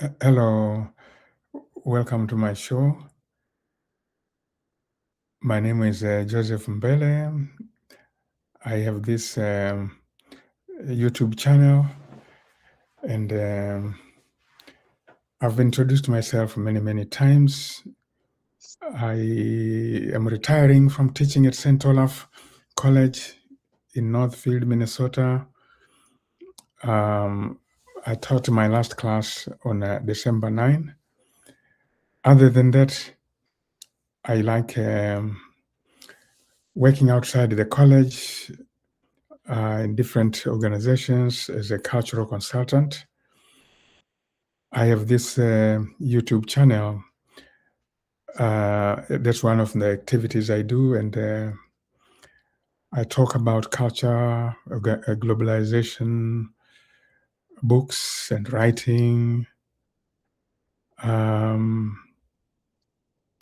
Hello, welcome to my show. My name is Joseph Mbele. I have this YouTube channel, and I've introduced myself many times. I am retiring from teaching at St. Olaf College in Northfield, Minnesota. I taught my last class on December 9. Other than that, I like working outside the college in different organizations as a cultural consultant. I have this YouTube channel. That's one of the activities I do, and I talk about culture, globalization, books and writing,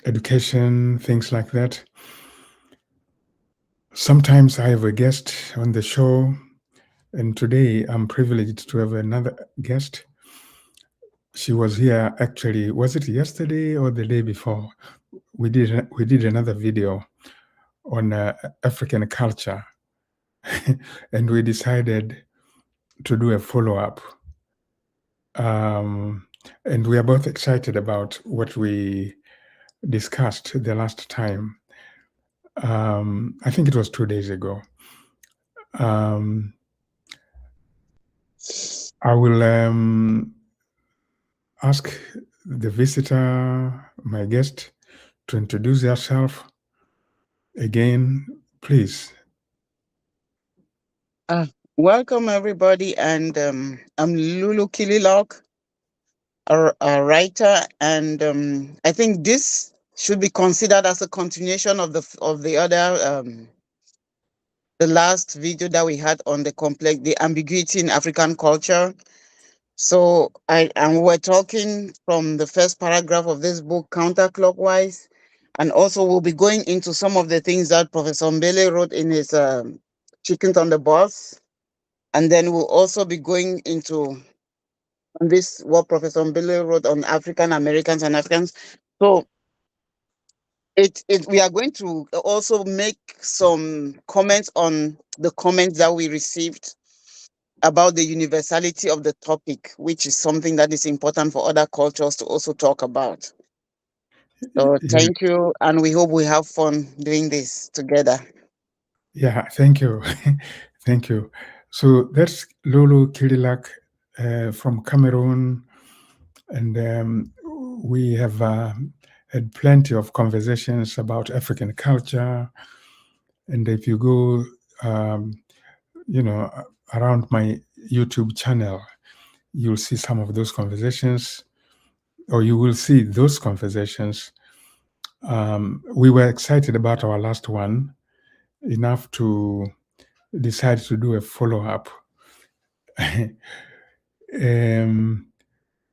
education, things like that. Sometimes I have a guest on the show, and today I'm privileged to have another guest. She was here actually, was it yesterday or the day before? We did another video on African culture, and we decided to do a follow-up. And we are both excited about what we discussed the last time. I think it was 2 days ago. I will ask the visitor, my guest, to introduce herself again, please. Welcome everybody, and I'm Lulu Kililuck, a writer, and I think this should be considered as a continuation of the other the last video that we had on the ambiguity in African culture. So we're talking from the first paragraph of this book, Counterclockwise, and also we'll be going into some of the things that Professor Mbele wrote in his Chickens on the Bus. And then we'll also be going into this what Professor Mbele wrote on African Americans and Africans. So we are going to also make some comments on the comments that we received about the universality of the topic, which is something that is important for other cultures to also talk about. So thank you, and we hope we have fun doing this together. Yeah, thank you. Thank you. So that's Lulu Kililuck from Cameroon, and we have had plenty of conversations about African culture. And if you go, around my YouTube channel, you'll see some of those conversations, or you will see those conversations. We were excited about our last one enough to decide to do a follow-up.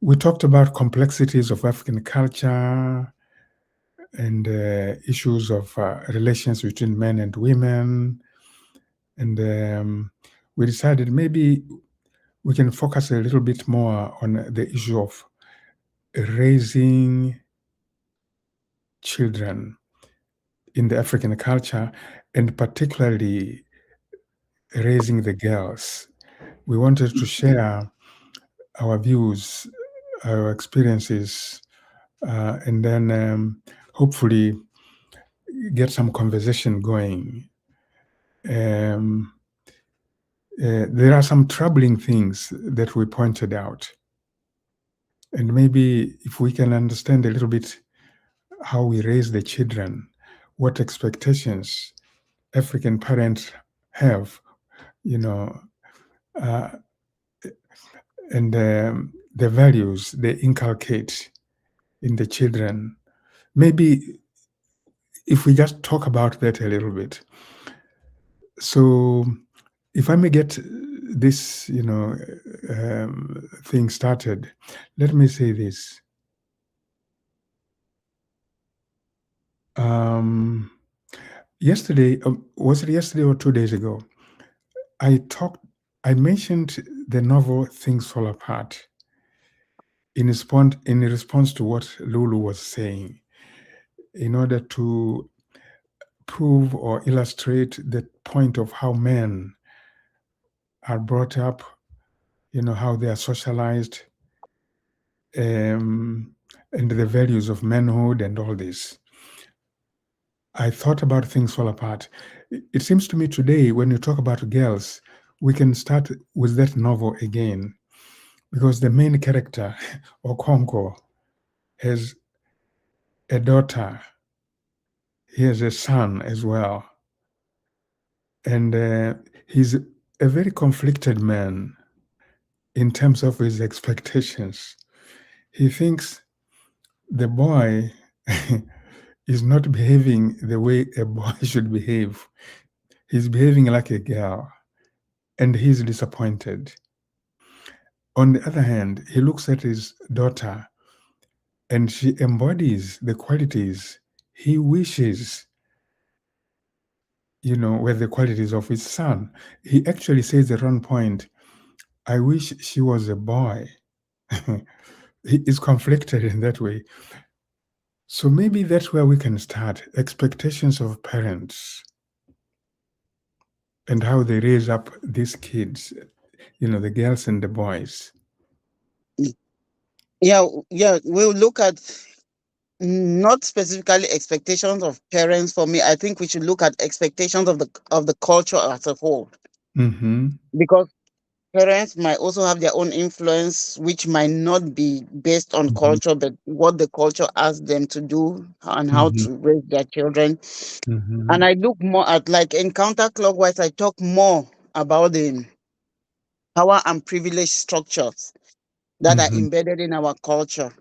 We talked about complexities of African culture and issues of relations between men and women. And we decided maybe we can focus a little bit more on the issue of raising children in the African culture, and particularly raising the girls. We wanted to share our views, our experiences, and then hopefully get some conversation going. There are some troubling things that we pointed out. And maybe if we can understand a little bit how we raise the children, what expectations African parents have, and the values they inculcate in the children. Maybe if we just talk about that a little bit. So if I may get this, thing started, let me say this. Yesterday, was it yesterday or 2 days ago? I mentioned the novel Things Fall Apart. in response to what Lulu was saying, in order to prove or illustrate the point of how men are brought up, how they are socialized, and the values of manhood and all this. I thought about things fall apart. It seems to me today, when you talk about girls, we can start with that novel again, because the main character, Okonko, has a daughter. He has a son as well. And he's a very conflicted man in terms of his expectations. He thinks the boy is not behaving the way a boy should behave. He's behaving like a girl, and he's disappointed. On the other hand, he looks at his daughter, and she embodies the qualities he wishes, were the qualities of his son. He actually says at one point, I wish she was a boy. He is conflicted in that way. So maybe that's where we can start. Expectations of parents and how they raise up these kids, the girls and the boys. Yeah, we'll look at not specifically expectations of parents. For me, I think we should look at expectations of the culture as a whole, Mm-hmm. because parents might also have their own influence, which might not be based on Mm-hmm. culture, but what the culture asks them to do and how Mm-hmm. to raise their children. Mm-hmm. And I look more at, like, in Counterclockwise, I talk more about the power and privilege structures that are Mm-hmm. embedded in our culture,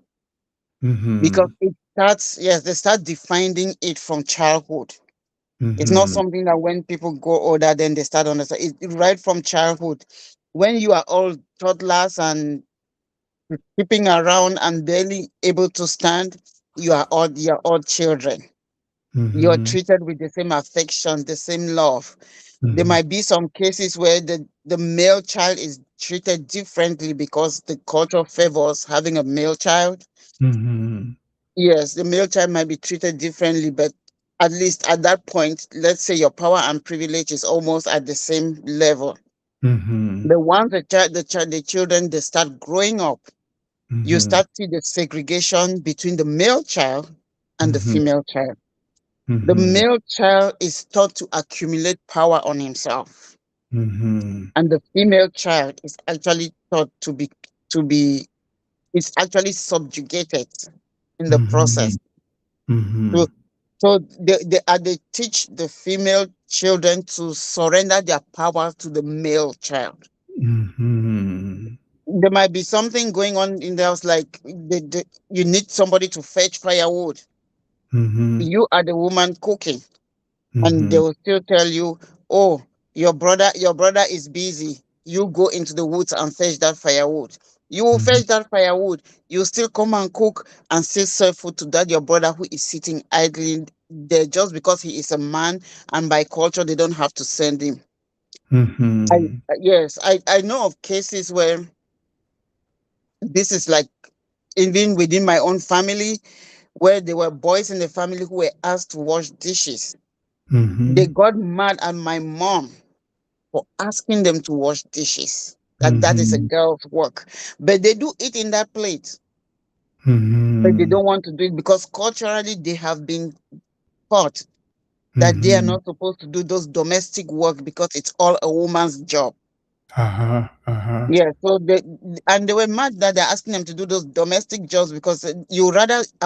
because Mm-hmm. it starts, yes, they start defining it from childhood. It's not Mm-hmm. something that when people go older, then they start understanding it right from childhood. When you are all toddlers and keeping around and barely able to stand, you're all children. You're Mm-hmm. treated with the same affection, the same love. There might be some cases where the male child is treated differently because the culture favors having a male child. Mm-hmm. Yes, the male child might be treated differently, but at least at that point, let's say your power and privilege is almost at the same level. Mm-hmm. But once the children, they start growing up, you Mm-hmm. start see the segregation between the male child and the Mm-hmm. female child. The Mm-hmm. male child is taught to accumulate power on himself, Mm-hmm. and the female child is actually taught to be is actually subjugated in the Mm-hmm. process. Mm-hmm. So, they teach the female children to surrender their power to the male child. Mm-hmm. There might be something going on in the house, like you need somebody to fetch firewood. Mm-hmm. You are the woman cooking, and they Mm-hmm. will still tell you, "Oh, your brother is busy. You go into the woods and fetch that firewood. You will Mm-hmm. fetch that firewood. You still come and cook and still serve food to that your brother who is sitting idling there just because he is a man, and by culture they don't have to send him." I Mm-hmm. Yes, I know of cases where this is like, even within my own family, where there were boys in the family who were asked to wash dishes. Mm-hmm. They got mad at my mom for asking them to wash dishes. That is a Mm-hmm. girl's work. But they do it in that plate. But they Mm-hmm. don't want to do it because culturally they have been taught that they are Mm-hmm. not supposed to do those domestic work because it's all a woman's job. Uh-huh. Uh-huh. Yeah, so they were mad that they're asking them to do those domestic jobs because I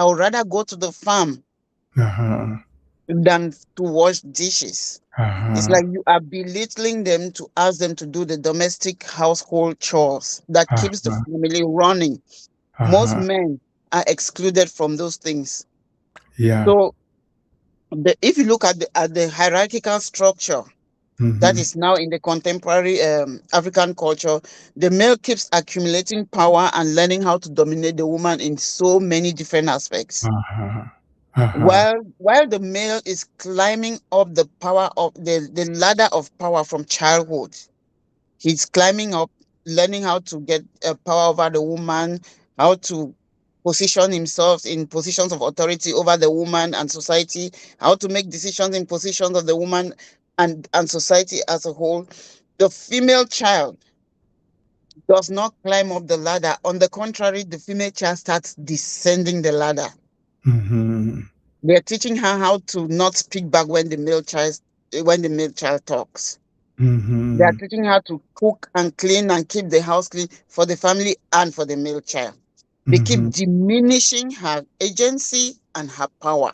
would rather go to the farm Uh-huh. than to wash dishes. It's Uh-huh. like you are belittling them to ask them to do the domestic household chores that keeps the Uh-huh. family running. Most Uh-huh. men are excluded from those things. Yeah. So if you look at the hierarchical structure that Mm-hmm. is now in the contemporary African culture, the male keeps accumulating power and learning how to dominate the woman in so many different aspects. Uh-huh. Uh-huh. While the male is climbing up the power of the ladder of power from childhood, he's climbing up, learning how to get power over the woman, how to position himself in positions of authority over the woman and society, how to make decisions in positions of the woman and society as a whole. The female child does not climb up the ladder. On the contrary, the female child starts descending the ladder. Mhm. They're teaching her how to not speak back when the male child talks. They are Mhm. teaching her to cook and clean and keep the house clean for the family and for the male child. They keep Mhm. diminishing her agency and her power.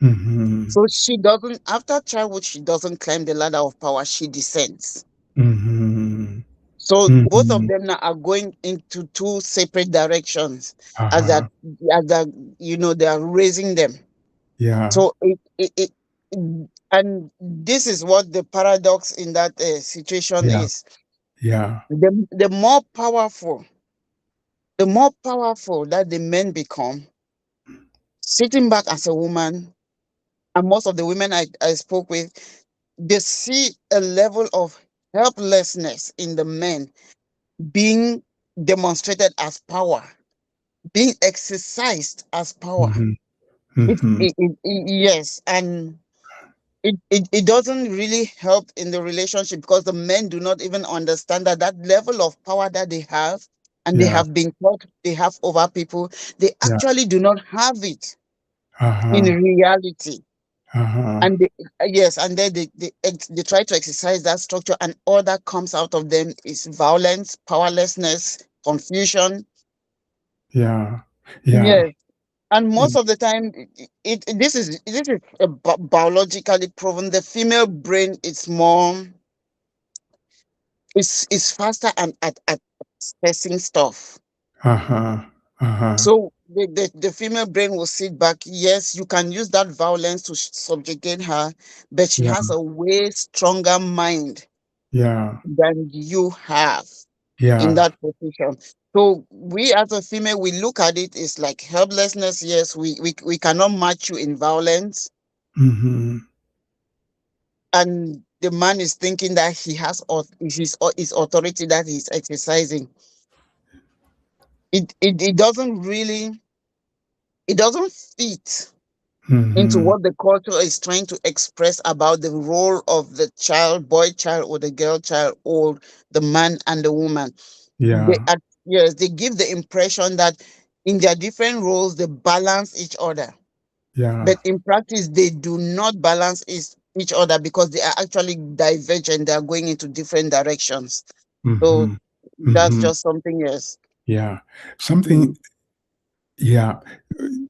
Mhm. So she doesn't, after childhood, she doesn't climb the ladder of power, she descends. Mhm. So both of Mhm. them now are going into two separate directions as that Uh-huh. as that they are raising them. Yeah. So and this is what the paradox in that situation Yeah. is. Yeah. The more powerful that the men become, sitting back as a woman, and most of the women I spoke with, they see a level of helplessness in the men being demonstrated as power, being exercised as power. Mhm. Mhm. Yes, and it doesn't really help in the relationship because the men do not even understand that level of power that they have and they Yeah. have been taught they have over people, they Yeah. actually do not have it in Uh-huh. reality. Uh-huh. And yes, and then they try to exercise that structure, and all that comes out of them is violence, powerlessness, confusion. Yeah. Yeah. Yes, and most of the time, this is biologically proven. The female brain is faster and at expressing stuff. Uh-huh. Uh-huh. So the female brain will sit back. Yes, you can use that violence to subjugate her, but she Yeah. has a way stronger mind Yeah. than you have in Yeah. that position. So we as a female, we look at it, it's like helplessness. Yes, we cannot match you in violence. Mhm. And the man is thinking that he has his authority that he's exercising. It doesn't fit into Mhm. what the culture is trying to express about the role of the child, boy child, or the girl child, or the man and the woman. They Yeah. are, yes, they give the impression that in their different roles they balance each other, Yeah. but in practice they do not balance each other because they are actually divergent. They are going into different directions. So Mhm. that's Mhm. just something else. Yeah. Something, Mm. yeah.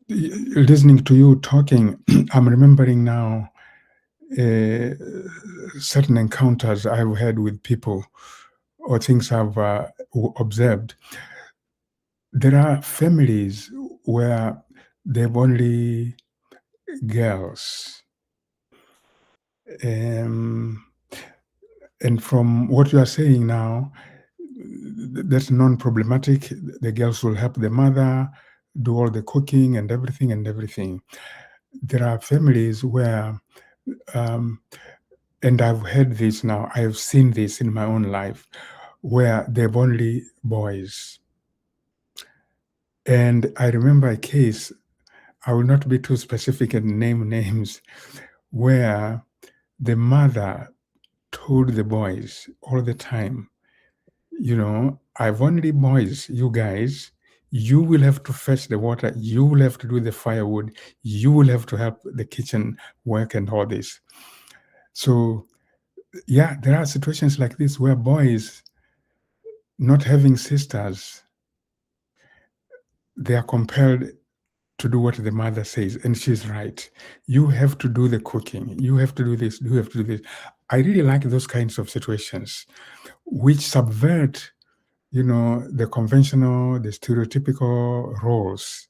Listening to you talking, I'm remembering now uh, certain encounters I've had with people or things I've observed. There are families where they've only girls. Um, and from what you are saying now, that's non-problematic. The girls will help the mother do all the cooking and everything and everything. There are families where, um, and I've heard this now, I've seen this in my own life, where they've only boys. And I remember a case, I will not be too specific and name names, where the mother told the boys all the time, I've only boys, you guys. You will have to fetch the water. You will have to do the firewood. You will have to help the kitchen work and all this. So, yeah, there are situations like this where boys, not having sisters, they are compelled to do what the mother says. And she's right. You have to do the cooking. You have to do this. You have to do this. I really like those kinds of situations which subvert the conventional, the stereotypical roles.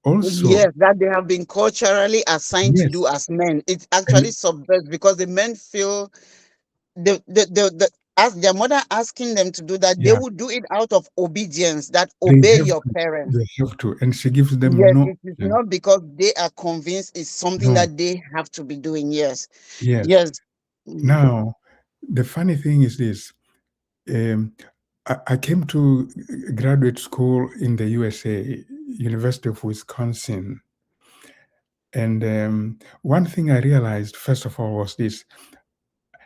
Also, Yes, that they have been culturally assigned to yes, do as men. It actually and subverts because the men feel the as their mother asking them to do that, they yeah, will do it out of obedience, that they obey have your to, parents. they have to, and she gives them Yes, no it is option. not because they are convinced it's something No, that they have to be doing. Yes. yes. Yes. Mm. Now, the funny thing is this. Um, I came to graduate school in the USA, University of Wisconsin. And one thing I realized, first of all, was this: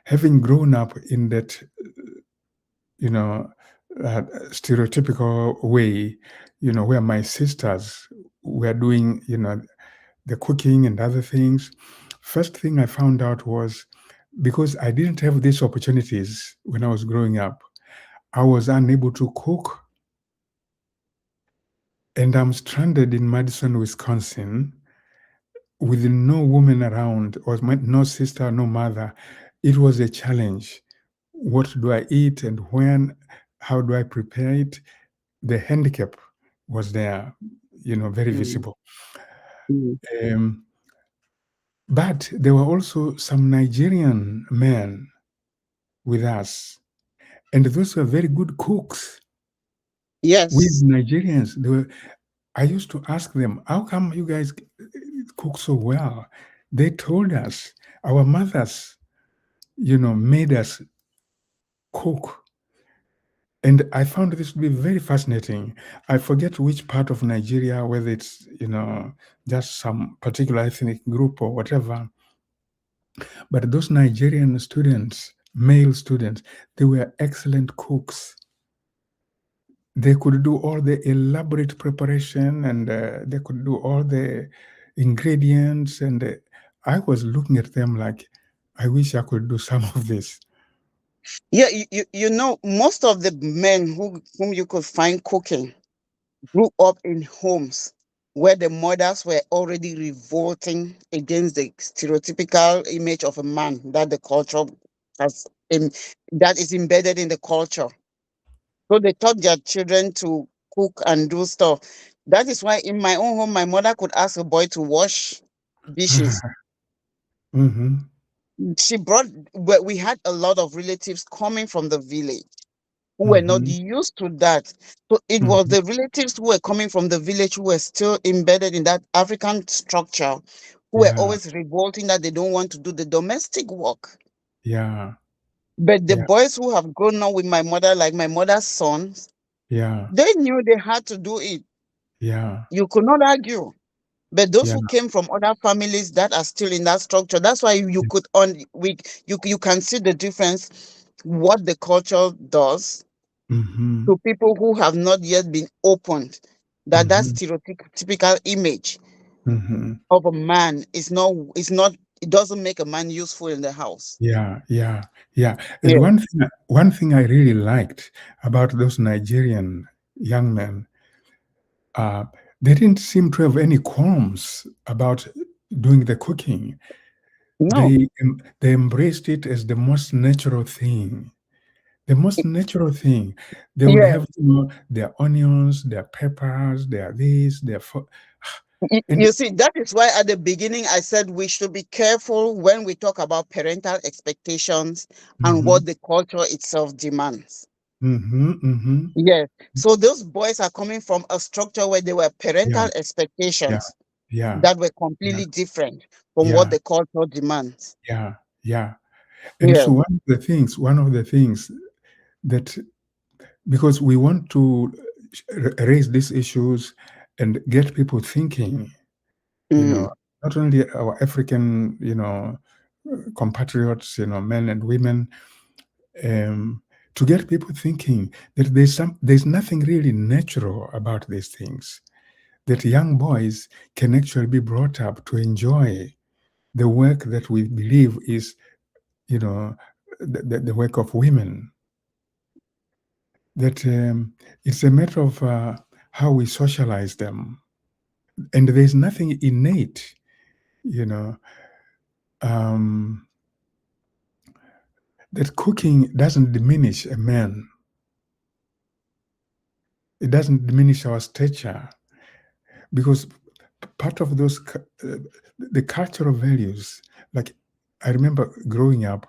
having grown up in that, you know, stereotypical way, where my sisters were doing, the cooking and other things. First thing I found out was, because I didn't have these opportunities when I was growing up, I was unable to cook. And I'm stranded in Madison, Wisconsin, with no woman around, or no sister, no mother. It was a challenge. What do I eat and when? How do I prepare it? The handicap was there, very Mm, visible. mm. Um, but there were also some Nigerian men with us, and those were very good cooks. With Yes. Nigerians, I used to ask them, how come you guys cook so well? They told us, our mothers, made us cook. And I found this to be very fascinating. I forget which part of Nigeria, whether it's, just some particular ethnic group or whatever. But those Nigerian students, male students, they were excellent cooks. They could do all the elaborate preparation, and they could do all the ingredients. And I was looking at them like, I wish I could do some of this. Yeah, most of the men whom you could find cooking grew up in homes where the mothers were already revolting against the stereotypical image of a man that the culture has in, that is embedded in the culture. So they taught their children to cook and do stuff. That is why in my own home, my mother could ask a boy to wash dishes. Hmm. She brought, but we had a lot of relatives coming from the village who were not Hmm. used to that. So it was Hmm. the relatives who were coming from the village who were still embedded in that African structure, who were Yeah, always revolting that they don't want to do the domestic work. yeah, But the yeah, boys who have grown up with my mother, like my mother's sons, yeah, they knew they had to do it. yeah, You could not argue. But those yeah. who came from other families that are still in that structure, that's why you could you can see the difference, what the culture does Hmm. to people who have not yet been opened, that that Hmm. stereotypical image Hmm. of a man is not it doesn't make a man useful in the house. Yeah, yeah, yeah. And Yeah. one thing I really liked about those Nigerian young men, uh, they didn't seem to have any qualms about doing the cooking. No. They embraced it as the most natural thing. The most natural thing. They would Yeah. have, their onions, their peppers, their this, and You see, that is why at the beginning I said we should be careful when we talk about parental expectations and hmm, what the culture itself demands. hmm, hmm, Yes. So those boys are coming from a structure where there were yeah, parental yeah, expectations yeah, that were yeah, completely different from what yeah, the culture demands. yeah, yeah. And so Yeah. one of the things that, because we want to raise these issues and get people thinking, you know, Mm. not only our African, compatriots, men and women, um, to get people thinking that there's nothing really natural about these things. That young boys can actually be brought up to enjoy the work that we believe is, you know, the work of women. That it's a matter of how we socialize them, and there's nothing innate, you know. Um, that cooking doesn't diminish a man. It doesn't diminish our stature, because part of the cultural values. Like, I remember growing up,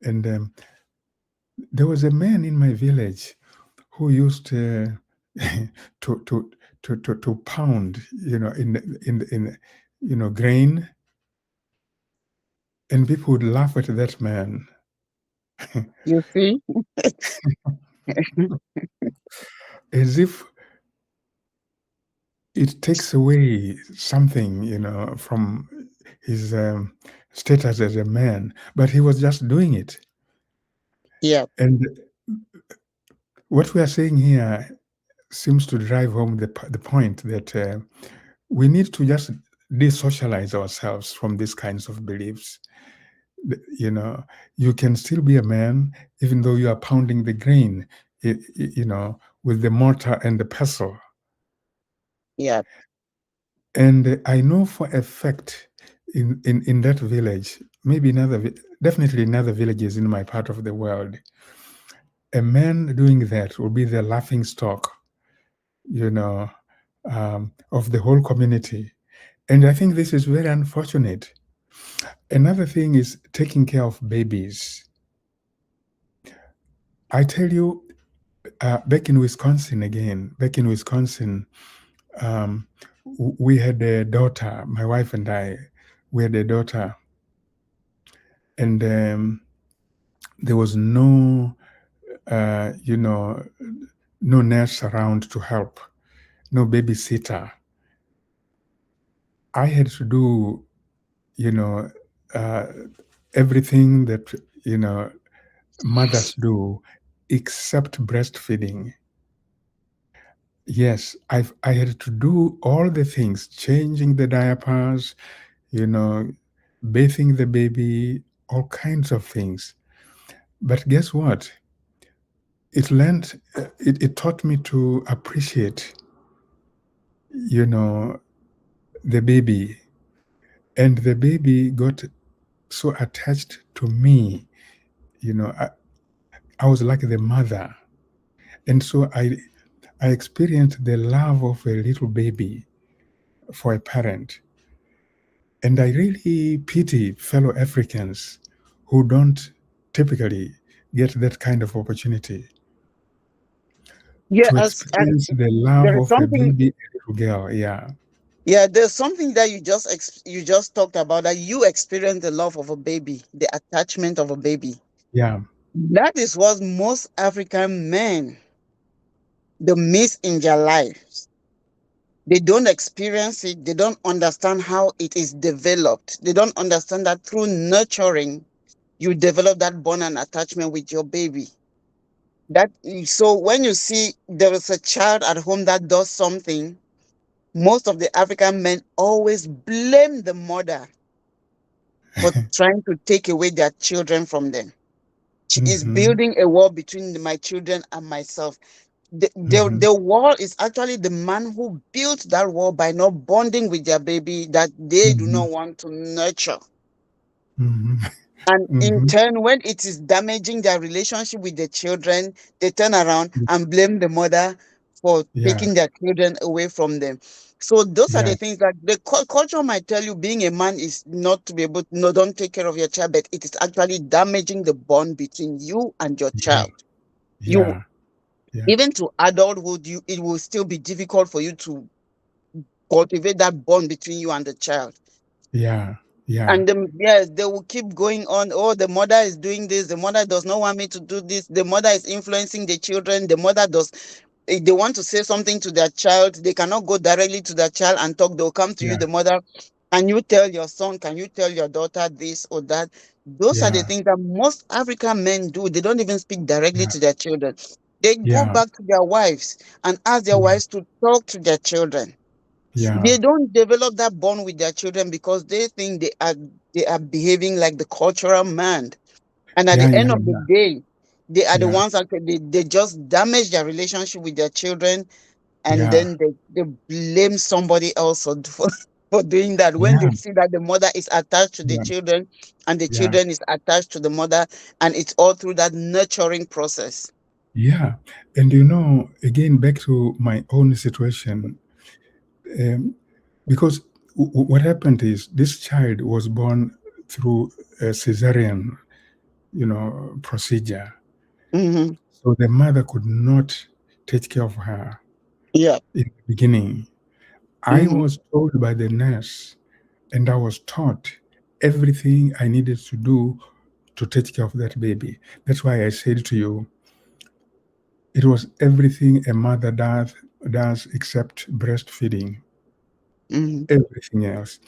and there was a man in my village who used to to to pound, grain, and people would laugh at that man. You see? as if it takes away something, from his status as a man, but he was just doing it. Yeah. And what we are saying here seems to drive home the point that we need to just desocialize ourselves from these kinds of beliefs. You know, you can still be a man even though you are pounding the grain, with the mortar and the pestle. Yeah. And I know for a fact in that village, maybe definitely in other villages in my part of the world, a man doing that will be the laughing stock, you know, of the whole community. And I think this is very unfortunate. Another thing is taking care of babies. I tell you, back in Wisconsin, um, we had a daughter, my wife and I, we had a daughter, and there was uh, you know, no nurse around to help, no babysitter. I had to do, you know, uh, everything that, mothers do except breastfeeding. Yes, I had to do all the things, changing the diapers, you know, bathing the baby, all kinds of things. But guess what? It taught me to appreciate, you know, the baby. And the baby got so attached to me, I was like the mother. And so I experienced the love of a little baby for a parent. And I really pity fellow Africans who don't typically get that kind of opportunity Yeah. to As experience the love there is of a something. baby, a little girl. Yeah. Yeah, there's something that you just talked about, that you experience the love of a baby, the attachment of a baby. Yeah. That is what most African men they miss in their lives. They don't experience it. They don't understand how it is developed. They don't understand that through nurturing, you develop that bond and attachment with your baby. That so when you see there is a child at home that does something, most of the African men always blame the mother for trying to take away their children from them. She is Mm-hmm. building a wall between my children and myself. Mm-hmm. The wall is actually the man who built that wall by not bonding with their baby that they do Mm-hmm. not want to nurture. Mm-hmm. And in Mm-hmm. turn, when it is damaging their relationship with the children, they turn around and blame the mother for Yeah. taking their children away from them. So those are Yeah. the things that the culture might tell you being a man is not to be able to, no, don't take care of your child, but it is actually damaging the bond between you and your Yeah. child. You Yeah. Yeah. even to adulthood, it will still be difficult for you to cultivate that bond between you and the child. Yeah. Yeah. And yes, they will keep going on. Oh, the mother is doing this. The mother does not want me to do this. The mother is influencing the children. The mother does. If they want to say something to their child, they cannot go directly to their child and talk. They'll come to you, Yeah. the mother. Can you tell your son? Can you tell your daughter this or that? Those are the Yeah. things that most African men do. They don't even speak directly Yeah. to their children. They go Yeah. back to their wives and ask their Yeah. wives to talk to their children. Yeah. They don't develop that bond with their children because they think they are behaving like the cultural man. And at Yeah. the Yeah. end of the day, they are the Yeah. ones that they just damage their relationship with their children, and Yeah. then they blame somebody else for doing that when they Yeah. see that the mother is attached to the Yeah. children and the Yeah. children is attached to the mother, and it's all through that nurturing process. Yeah. And again, back to my own situation, um, because what happened is this child was born through a cesarean, procedure. Hmm. So the mother could not take care of her Yeah. in the beginning. I Hmm. was told by the nurse, and I was taught everything I needed to do to take care of that baby. That's why I said to you, It was everything a mother does except breastfeeding. Mm-hmm. Everything else.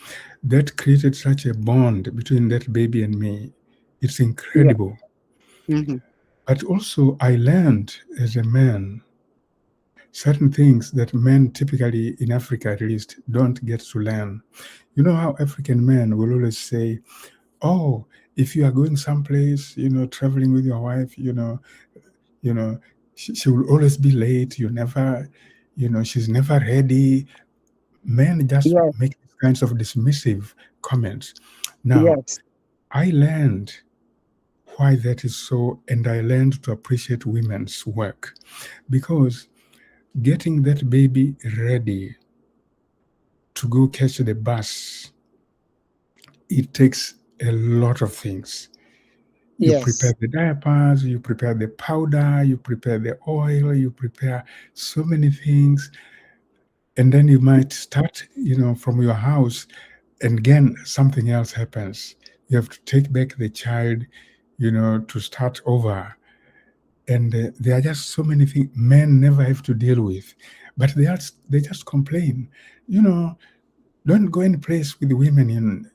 That created such a bond between that baby and me. It's Yeah. incredible. Mm-hmm. But also, I learned as a man certain things that men typically, in Africa at least, don't get to learn. You know how African men will always say, "Oh, if you are going someplace, traveling with your wife, you know, she will always be late. She's never ready." Men just Yes. make these kinds of dismissive comments. Now, Yes. I learned why that is so, and I learned to appreciate women's work because getting that baby ready to go catch the bus, it takes a lot of things. You Yes. prepare the diapers, you prepare the powder, you prepare the oil, you prepare so many things. And then you might start, from your house, and again, something else happens. You have to take back the child, to start over. And there are just so many things men never have to deal with. But they just complain. You know, don't go any place with women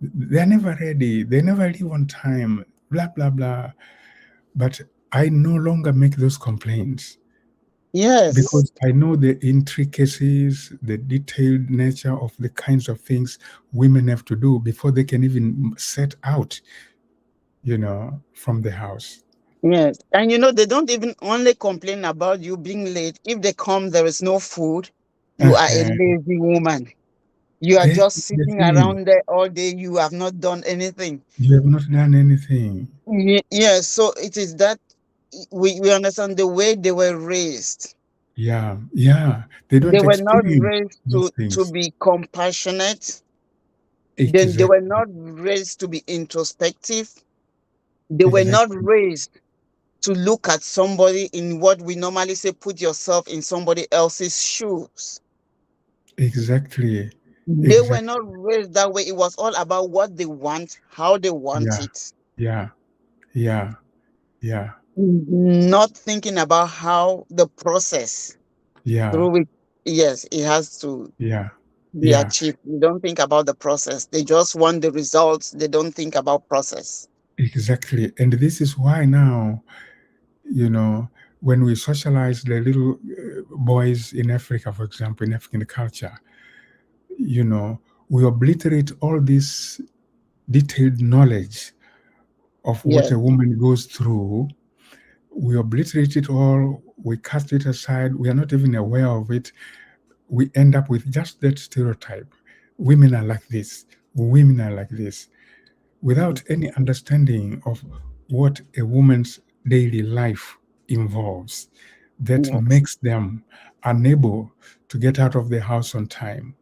they're never ready, they never leave on time, blah blah blah. But I no longer make those complaints Yes. because I know the intricacies, the detailed nature of the kinds of things women have to do before they can even set out, from the house. Yes. And they don't even only complain about you being late. If they come, there is no food. You are a Uh-huh. lazy woman. You are That's just the sitting thing. around there all day. You have not done anything. You have not done anything. Yes. So it is that we understand the way they were raised. Yeah, yeah. They They don't were not experience raised those to things. be compassionate. Then they were Exactly. not raised to be introspective. They were not Exactly. raised to look at somebody in what we normally say, put yourself in somebody else's shoes. Exactly. They were Exactly. not raised that way. It was all about what they want, how they want Yeah. it, Yeah. Yeah. Yeah. not thinking about how the process Yeah. through which, yes, it has to Yeah. be Yeah. achieved. They don't think about the process. They just want the results. They don't think about process. Exactly. And this is why now, you know, when we socialize the little boys in Africa, for example, in African culture, you know, we obliterate all this detailed knowledge of what Yes. a woman goes through. We obliterate it all. We cast it aside. We are not even aware of it. We end up with just that stereotype. Women are like this. Women are like this, without any understanding of what a woman's daily life involves that Yes. makes them unable to get out of the house on time,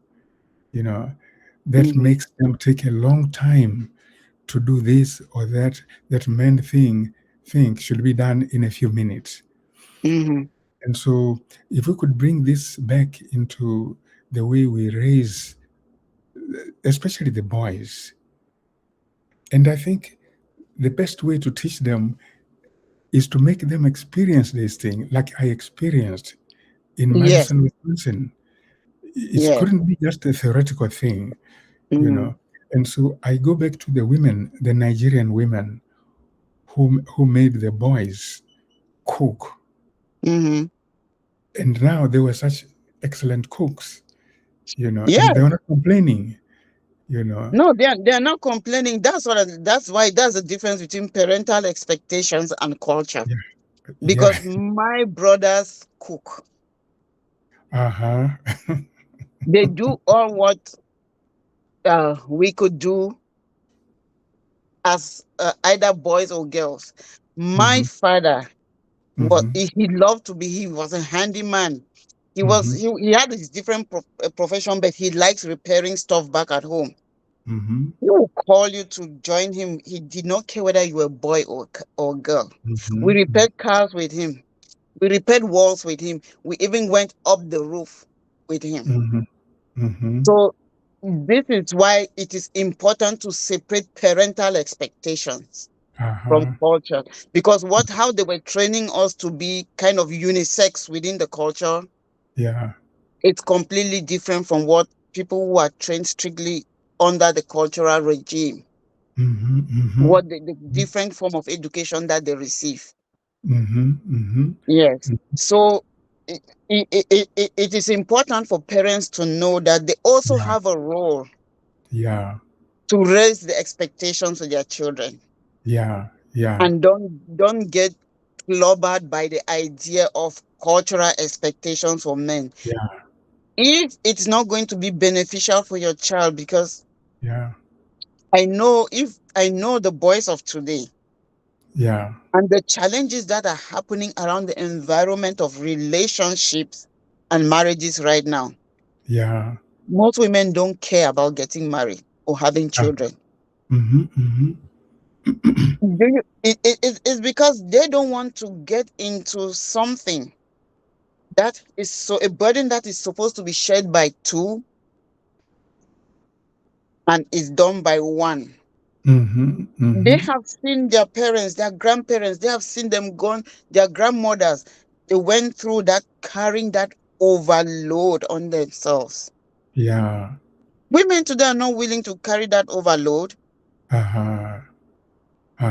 you know, that Mm-hmm. makes them take a long time to do this or that men think should be done in a few minutes. Mm-hmm. And so if we could bring this back into the way we raise, especially the boys, and I think the best way to teach them is to make them experience this thing like I experienced in Yes. Madison, Wisconsin. It Yes. couldn't be just a theoretical thing, you Mm-hmm. know. And so I go back to the women, the Nigerian women who made the boys cook. Mm-hmm. And now they were such excellent cooks, and they Yes. were not complaining, you know. No, they are not complaining. That's why that's the difference between parental expectations and culture. Yeah, yeah. Because my brothers cook. Uh-huh. They do all what we could do as either boys or girls. My Mm-hmm. father Mm-hmm. he loved to be, he was a handyman. Mm-hmm. He had his different profession, but he likes repairing stuff back at home. Mm-hmm. He will call you to join him. He did not care whether you were a boy or girl. We Mm-hmm. repaired cars with him. We repaired walls with him. We even went up the roof with him. Mm-hmm. Mm-hmm. So this is why it is important to separate parental expectations. from Uh-huh. culture, because how they were training us to be kind of unisex within the culture, Yeah. it's completely different from what people who are trained strictly under the cultural regime, Mm-hmm. Mm-hmm. what the different form of education that they receive. Mm-hmm. Mm-hmm. Yes. So it is important for parents to know that they also Yeah. have a role Yeah. to raise the expectations of their children, Yeah. Yeah. and don't get clobbered by the idea of cultural expectations for men. Yeah. If it's not going to be beneficial for your child, because Yeah. I know the boys of today Yeah. and the challenges that are happening around the environment of relationships and marriages right now. Yeah. Most women don't care about getting married or having Uh, children. mm-hmm. Mm-hmm. It's because they don't want to get into something that is so a burden that is supposed to be shared by two and is done by one. Mm-hmm. They Mm-hmm. have seen their parents, their grandparents, they have seen them gone, their grandmothers. They went through that, carrying that overload on themselves. Yeah. Women today are not willing to carry that overload. Uh-huh.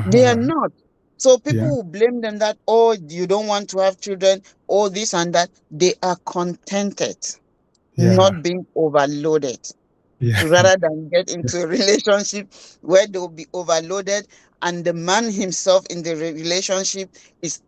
They are Uh-huh. not. So people Yeah. who blame them that, oh, you don't want to have children, oh, this and that, they are contented, Yeah. not being overloaded, Yeah. rather than get into a relationship where they'll be overloaded, and the man himself in the relationship is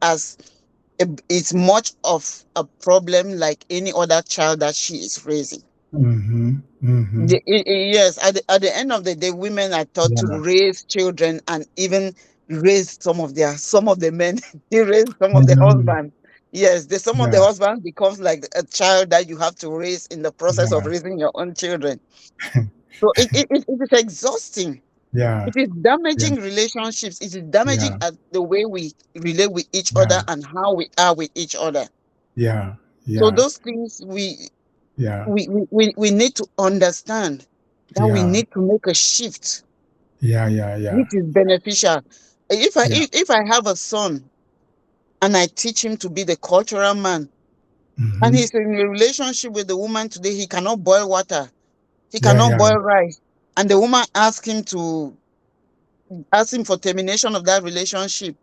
it's much of a problem like any other child that she is raising. Mm-hmm. Mm-hmm. Yes, at the end of the day, women are taught to Yeah. raise children and even raise some of the men. They raise some I of the know. husbands. Yes, some of the Yeah. husbands becomes like a child that you have to raise in the process of Yeah. raising your own children. So it is exhausting. Yeah. It is Yeah. damaging relationships. It is damaging Yeah. at the way we relate with each other Yeah. and how we are with each other. Yeah. So Yeah. those things Yeah. we need to understand that we Yeah. need to make a shift Yeah. Yeah. Yeah. which is beneficial. Yeah. If I have a son and I teach him to be the cultural man, and Mm-hmm. he's in a relationship with the woman today, he cannot boil water, he Yeah. cannot Yeah. boil rice, and the woman ask him for termination of that relationship.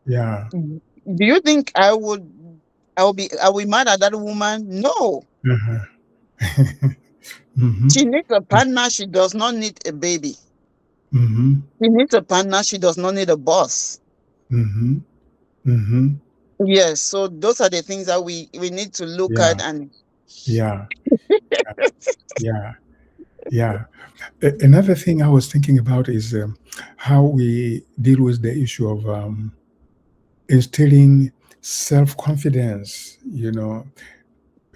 Yeah. Do you think I will be mad at that woman? No. Uh-huh. Mm-hmm. She needs a partner, she does not need a baby. Mm-hmm. She needs a partner, she does not need a boss. Mm-hmm. Mm-hmm. Yes, so those are the things that we need to look at. Yeah. And Yeah. Yeah. Yeah. Another thing I was thinking about is how we deal with the issue of instilling self-confidence,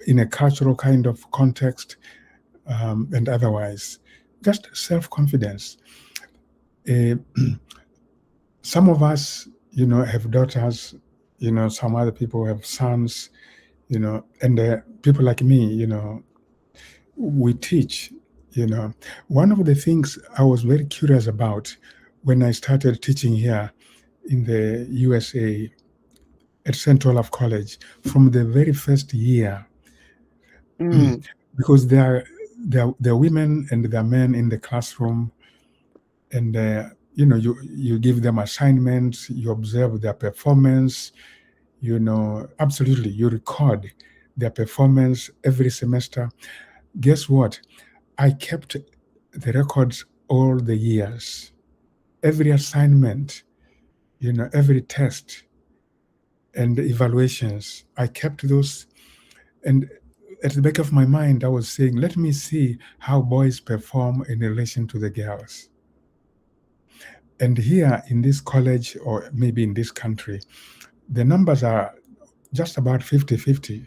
in a cultural kind of context, and otherwise. Just self-confidence. Uh, some of us, have daughters, some other people have sons, and people like me, we teach, one of the things I was very curious about when I started teaching here in the USA at St. Olaf College from the very first year, mm, because there are women and there are men in the classroom, and you give them assignments, you observe their performance, absolutely, you record their performance every semester. Guess what? I kept the records all the years, every assignment, every test and evaluations. I kept those, and at the back of my mind, I was saying, let me see how boys perform in relation to the girls. And here in this college, or maybe in this country, the numbers are just about 50-50.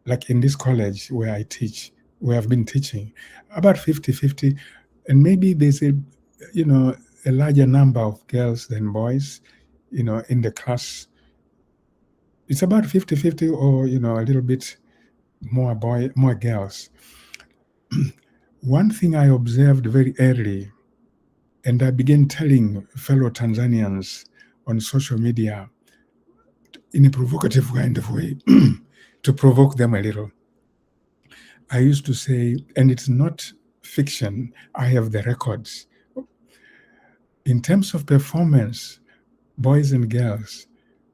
Like in this college where I teach, where I've been teaching, about 50-50. And maybe there's a larger number of girls than boys, in the class. It's about 50-50, or, a little bit more girls. One thing I observed very early And I began telling fellow Tanzanians on social media in a provocative kind of way to provoke them a little. I used to say, and it's not fiction, I have the records. In terms of performance, boys and girls,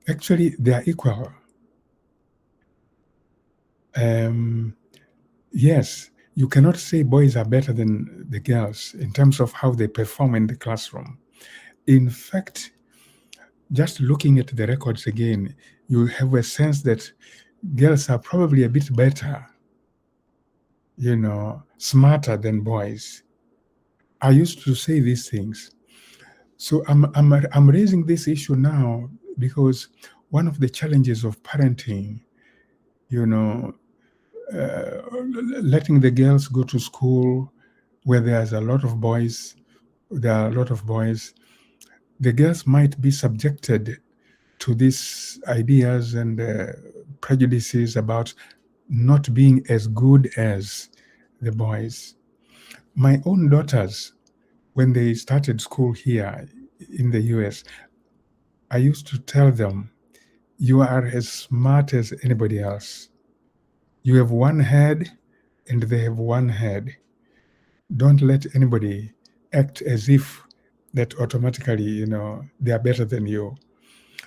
actually, they are equal. Um, yes, you cannot say boys are better than the girls in terms of how they perform in the classroom. In fact, just looking at the records again, you have a sense that girls are probably a bit better, smarter than boys. I used to say these things. So I'm raising this issue now because one of the challenges of parenting, you know, uh, letting the girls go to school where there's a lot of boys, there are a lot of boys, the girls might be subjected to these ideas and prejudices about not being as good as the boys. My own daughters, when they started school here in the US, I used to tell them, you are as smart as anybody else. You have one head and they have one head. Don't let anybody act as if that automatically, they are better than you.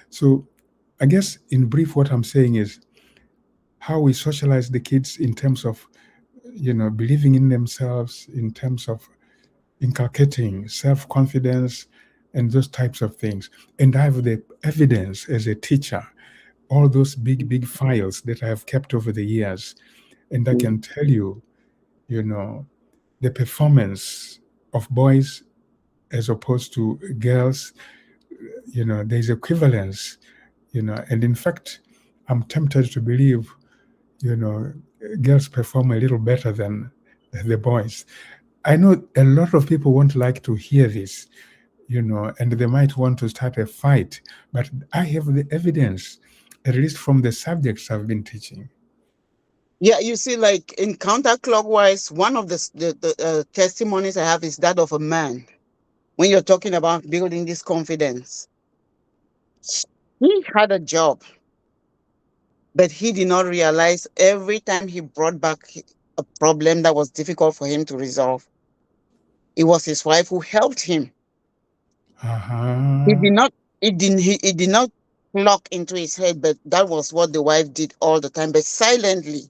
So I guess in brief, what I'm saying is how we socialize the kids in terms of, believing in themselves, in terms of inculcating self-confidence and those types of things. And I have the evidence as a teacher, all those big files that I have kept over the years. And I can tell you, the performance of boys as opposed to girls, there's equivalence, and in fact, I'm tempted to believe, you know, girls perform a little better than the boys. I know a lot of people won't like to hear this, and they might want to start a fight, but I have the evidence, at least from the subjects I've been teaching. Yeah, you see, like in counterclockwise, one of the testimonies I have is that of a man. When you're talking about building this confidence, he had a job, but he did not realize every time he brought back a problem that was difficult for him to resolve, it was his wife who helped him. He Uh-huh. did not. It did not clock into his head, but that was what the wife did all the time, but silently.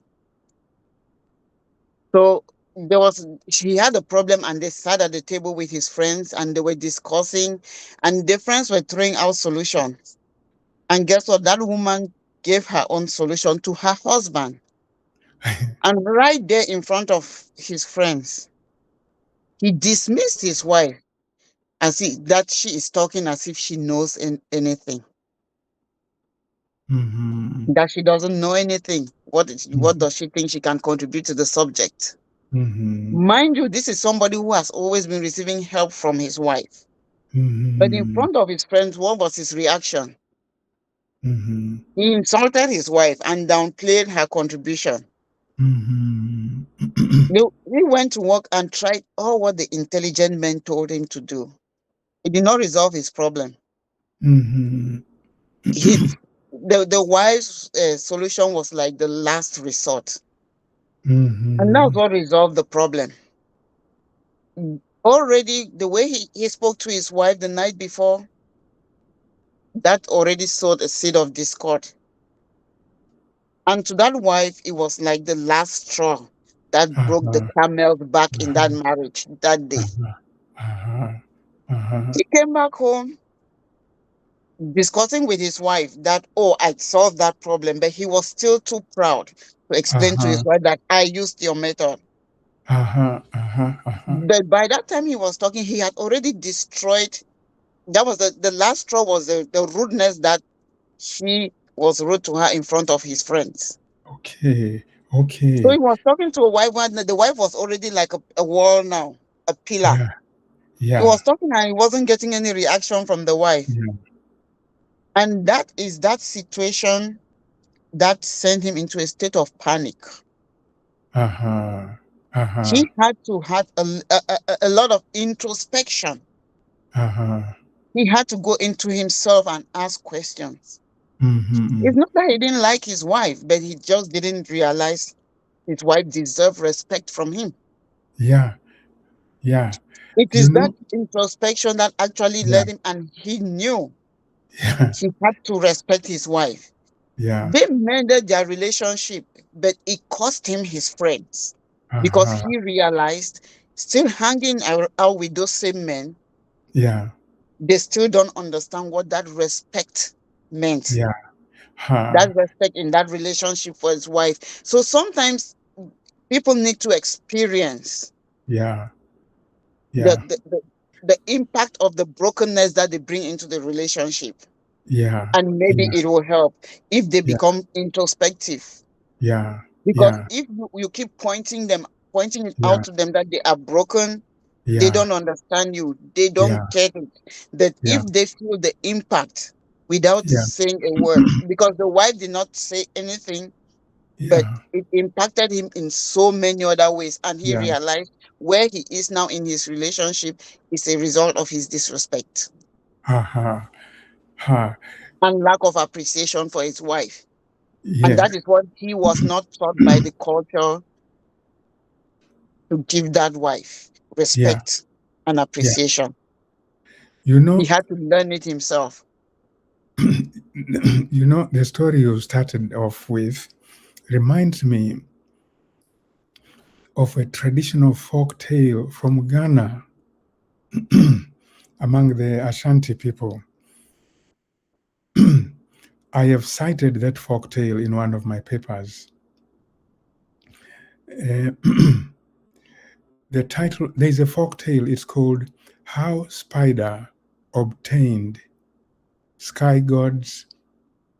So there was she had a problem and they sat at the table with his friends and they were discussing and the friends were throwing out solutions. And guess what? That woman gave her own solution to her husband. And right there in front of his friends, he dismissed his wife as if that she is talking as if she knows anything, Mm-hmm. that she doesn't know anything. What Mm-hmm. does she think she can contribute to the subject? Mm-hmm. Mind you, this is somebody who has always been receiving help from his wife. But in Mm-hmm. front of his friends, what was his reaction? Mm-hmm. He insulted his wife and downplayed her contribution. Mm-hmm. He went to work and tried all what the intelligent men told him to do. It did not resolve his problem. Mm-hmm. His the wife's solution was like the last resort, and that's Mm-hmm. what resolved the problem. Already, the way he spoke to his wife the night before, that already sowed a seed of discord. And to that wife, it was like the last straw that broke the Uh-huh. camel's back in that Uh-huh. marriage that day. Uh-huh. Uh-huh. Uh-huh. He came back home discussing with his wife that, oh, I solved that problem, but he was still too proud to explain to his Uh-huh. wife that I used your method. Uh-huh. Uh-huh. Uh-huh. But by that time he was talking, he had already destroyed. That was the last straw was the rudeness that she was rude to her in front of his friends. Okay. So he Okay. was talking to a wife when the wife was already like a wall now, a pillar. Yeah. He Yeah. was talking and he wasn't getting any reaction from the wife. Yeah. And that is that situation that sent him into a state of panic. Uh-huh. Uh-huh. He had to have a lot of introspection. Uh-huh. He had to go into himself and ask questions. Mm-hmm. It's not that he didn't like his wife, but he just didn't realize his wife deserved respect from him. Yeah. Yeah. It You is that know, introspection that actually yeah. led him, and he knew Yeah. he had to respect his wife. Yeah. They mended their relationship, but it cost him his friends because Uh-huh. he realized, still hanging out with those same men, Yeah. they still don't understand what that respect meant. Yeah. That Ha. respect in that relationship for his wife. So sometimes people need to experience Yeah. the, Yeah. the, the, the impact of the brokenness that they bring into the relationship. Yeah. And maybe Yeah. it will help if they Yeah. become introspective. Yeah. Because Yeah. if you keep pointing it Yeah. out to them that they are broken, they Yeah. don't understand you, they Yeah. don't get it. That Yeah. if they feel the impact without Yeah. saying a word, because the wife did not say anything, but Yeah. it impacted him in so many other ways, and he Yeah. realized where he is now in his relationship is a result of his disrespect Ha. Ha. Ha. and lack of appreciation for his wife. And Yes. that is what he was not taught by the culture, to give that wife Yeah. respect and Yeah. appreciation. You He know, had to learn it himself. you know, the story you started off with reminds me of a traditional folk tale from Ghana among the Ashanti people. I have cited that folk tale in one of my papers. Uh, the title, there's a folk tale, it's called How Spider Obtained Sky God's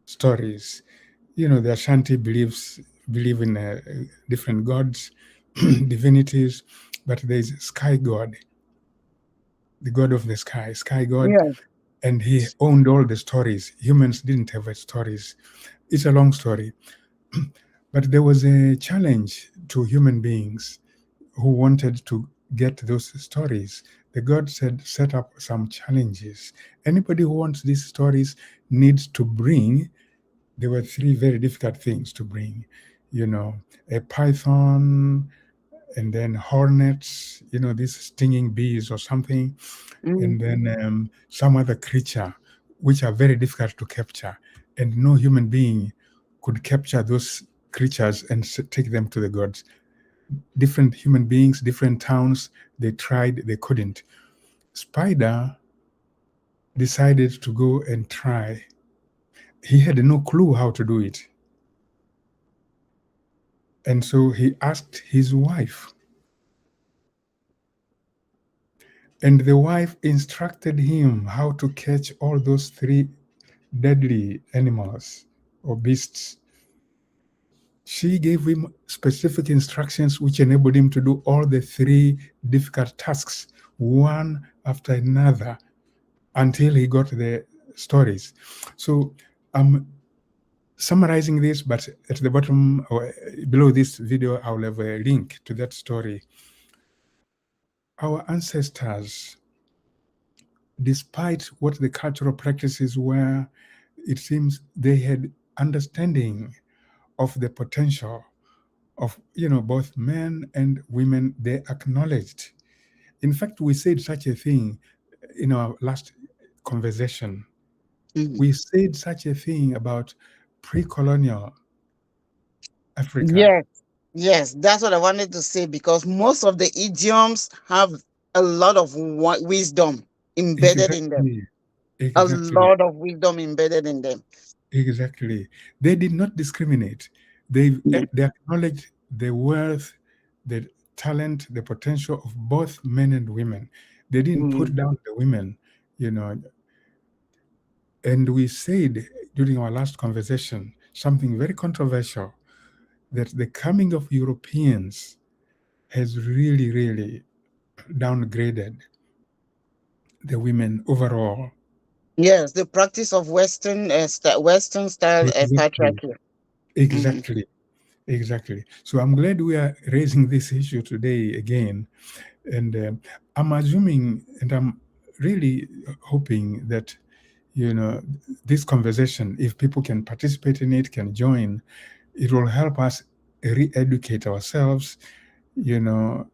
Stories. You know, the Ashanti believe in different gods, divinities, but there's Sky God, the god of the sky, Sky God, Yeah. and he owned all the stories. Humans didn't have stories. It's a long story. But there was a challenge to human beings who wanted to get those stories. The god said, set up some challenges. Anybody who wants these stories needs to bring, there were three very difficult things to bring, you know, a python, and then hornets, you know, these stinging bees or something, Mm. and then some other creature, which are very difficult to capture. And no human being could capture those creatures and take them to the gods. Different human beings, different towns, they tried, they couldn't. Spider decided to go and try. He had no clue how to do it. And so he asked his wife, and the wife instructed him how to catch all those three deadly animals or beasts. She gave him specific instructions which enabled him to do all the three difficult tasks, one after another, until he got the stories. So I'm summarizing this, but at the bottom or below this video, I'll have a link to that story. Our ancestors, despite what the cultural practices were, it seems they had understanding of the potential of, you know, both men and women. They acknowledged. In fact, we said such a thing in our last conversation. Mhm. We said such a thing about pre-colonial Africa. Yes, yes, that's what I wanted to say, because most of the idioms have a lot of wisdom embedded in them. Exactly, A exactly, lot of wisdom embedded in them. exactly. They did not discriminate. Yeah. They acknowledged the worth, the talent, the potential of both men and women. They didn't put Mm. down the women, you know. And we said during our last conversation something very controversial, that the coming of Europeans has really, really downgraded the women overall. Yes, the practice of Western style Exactly, patriarchy. Mm. exactly, exactly. So I'm glad we are raising this issue today again. And I'm assuming and I'm really hoping that, this conversation, if people can participate in it, can join, it will help us re-educate ourselves, you know,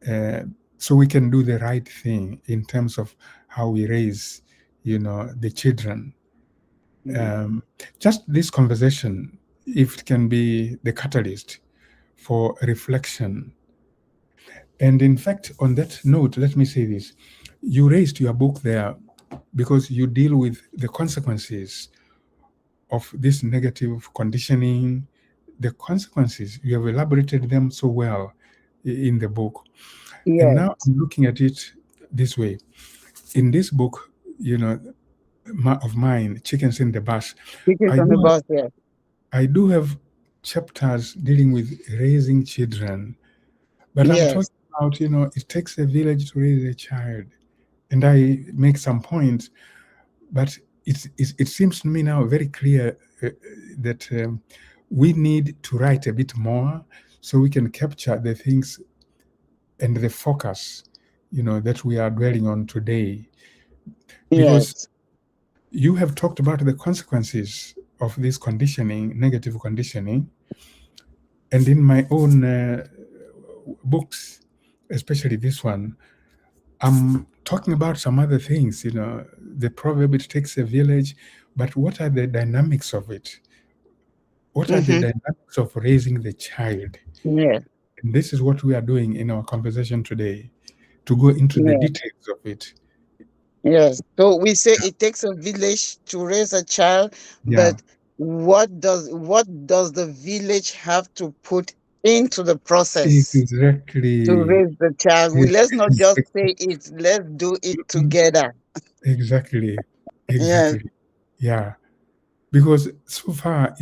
uh, so we can do the right thing in terms of how we raise, the children. Um, just this conversation, if it can be the catalyst for reflection. And in fact, on that note, let me say this. You raised your book there because you deal with the consequences of this negative conditioning, the consequences. You have elaborated them so well in the book. And Yes. now I'm looking at it this way. In this book, of mine, Chickens in the Bus, Teachers I on the do, bus, yes. I do have chapters dealing with raising children, but I'm Yes. talking about, it takes a village to raise a child. And I make some points, but it seems to me now very clear that we need to write a bit more so we can capture the things and the focus, that we are dwelling on today. Because Yes. you have talked about the consequences of this conditioning, negative conditioning, and in my own books, especially this one, I'm talking about some other things, the proverb, it takes a village, but what are the dynamics of it? What are the Mm-hmm. dynamics of raising the child? Yes. And this is what we are doing in our conversation today, to go into the Yes. details of it. Yes. So we say it takes a village to raise a child, Yeah, but what does the village have to put into the process to exactly. raise the child? Let's not just say it, let's do it together. Exactly, Yes. exactly. Yeah, because so far,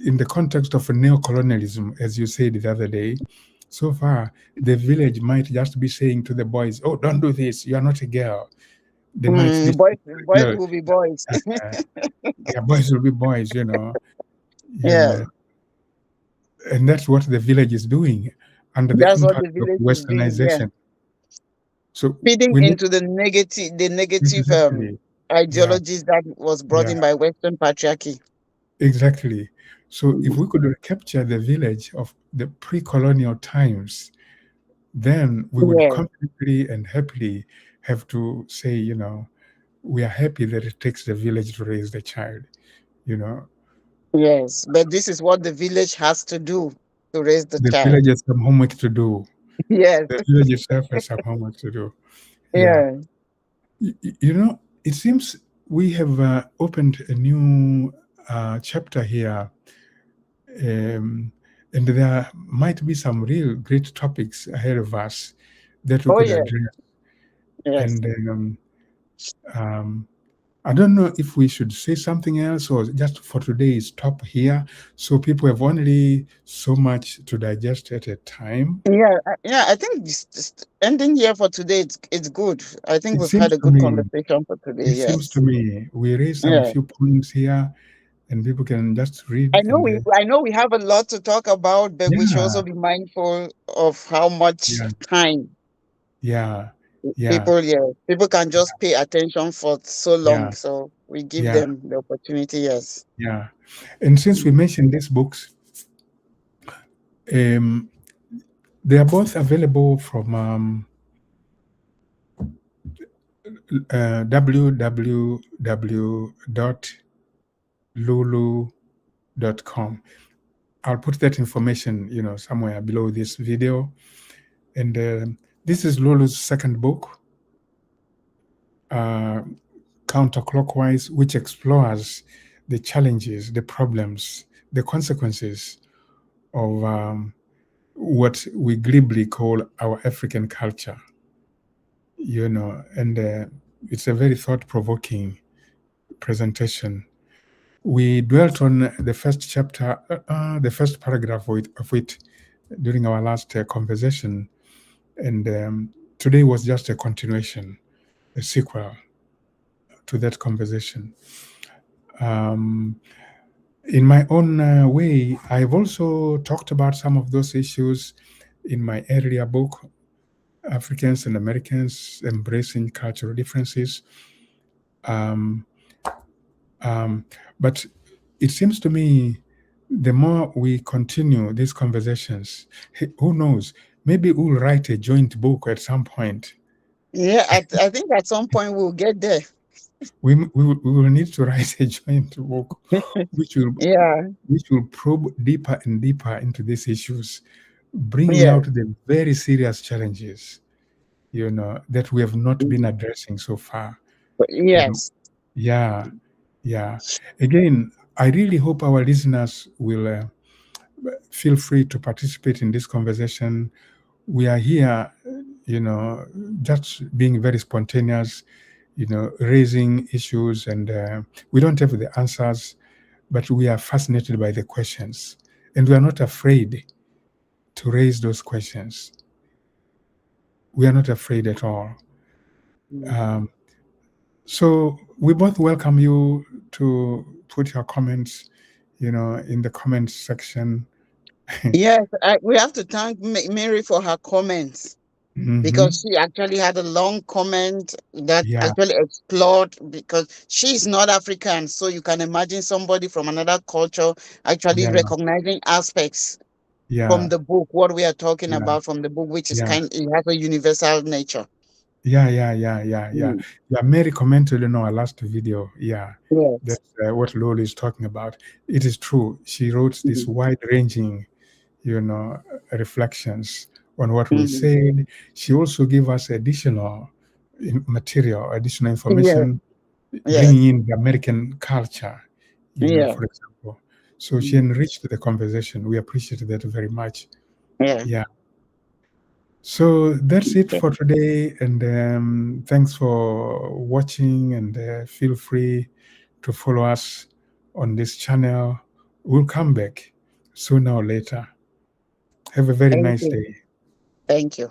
in the context of neocolonialism, as you said the other day, so far the village might just be saying to the boys, "Oh, don't do this. You are not a girl." They might be saying to the Boys girl, will be boys. uh, "Yeah, boys will be boys," Yeah. and and that's what the village is doing under the That's what impact the of village is doing. Yeah. westernization. So Feeding we need into the negative exactly, yeah, ideologies that was brought yeah, in by Western patriarchy. exactly. So if we could capture the village of the pre-colonial times, then we would Yes. confidently and happily have to say, we are happy that it takes the village to raise the child. You know, Yes. But this is what the village has to do to raise the the child. village has some homework to do. Yes. The village itself has some homework to do. Yeah. Yeah. It seems we have opened a new chapter here, um, and there might be some real great topics ahead of us that we Oh, could yes. address. Yes. And um, I don't know if we should say something else or just for today stop here, so people have only so much to digest at a time. Yeah. Yeah. I think just ending here for today, it's good. I think It we've had seems a to good me, conversation for today. it seems to Yes. me, we raised some Yeah. few points here, and people can just read I know and we I know we have a lot to talk about, but we should also yeah, be mindful of how much yeah, time yeah, yeah, people can just pay attention for so long. yeah, So we give yeah, them the opportunity. Yes. yeah. And since we Mm. mentioned these books, um, they are both available from www.lulu.com. I'll put that information, somewhere below this video. And this is Lulu's second book, uh, Counterclockwise, which explores the challenges, the problems, the consequences of what we glibly call our African culture, and it's a very thought-provoking presentation. We dwelt on the first chapter, the first paragraph of it during our last conversation, and today was just a continuation, a sequel to that conversation. Um, in my own way, I've also talked about some of those issues in my earlier book, Africans and Americans embracing cultural differences. Um, but it seems to me the more we continue these conversations, who knows, maybe we'll write a joint book at some point. Yeah, I think at some point we'll get there. We will need to write a joint book which will Yeah. probe deeper and deeper into these issues, bringing Yes. out the very serious challenges, that we have not been Mhm. addressing so far. And Yes. yeah, yeah. Again, I really hope our listeners will feel free to participate in this conversation. We are here, just being very spontaneous, raising issues, and we don't have the answers, but we are fascinated by the questions, and we are not afraid to raise those questions. We are not afraid at all. Mm. Um, so we both welcome you to put your comments, in the comments section. Yes, we have to thank Mary for her comments, Hmm. because she actually had a long comment that Yeah, actually explored, because she's not African. So you can imagine somebody from another culture actually yeah, recognizing aspects from yeah, the book, what we are talking yeah, about from the book, which is yeah. it has a universal nature. Yeah. Mm. Yeah, Mary commented on our last video. Yeah, Yes. that's what Lulu is talking about. It is true. She wrote this Mhm. wide-ranging, you know, reflections on what we Mhm. said. She also gave us additional material, additional Yes. information, Yes. bringing in the American culture, Yeah. for example. So she Mhm. enriched the conversation. We appreciate that very much. Yeah. Yeah. So that's it Okay. for today, and thanks for watching. And feel free to follow us on this channel. We'll come back sooner or later. Have a very Thank nice you. day. Thank you.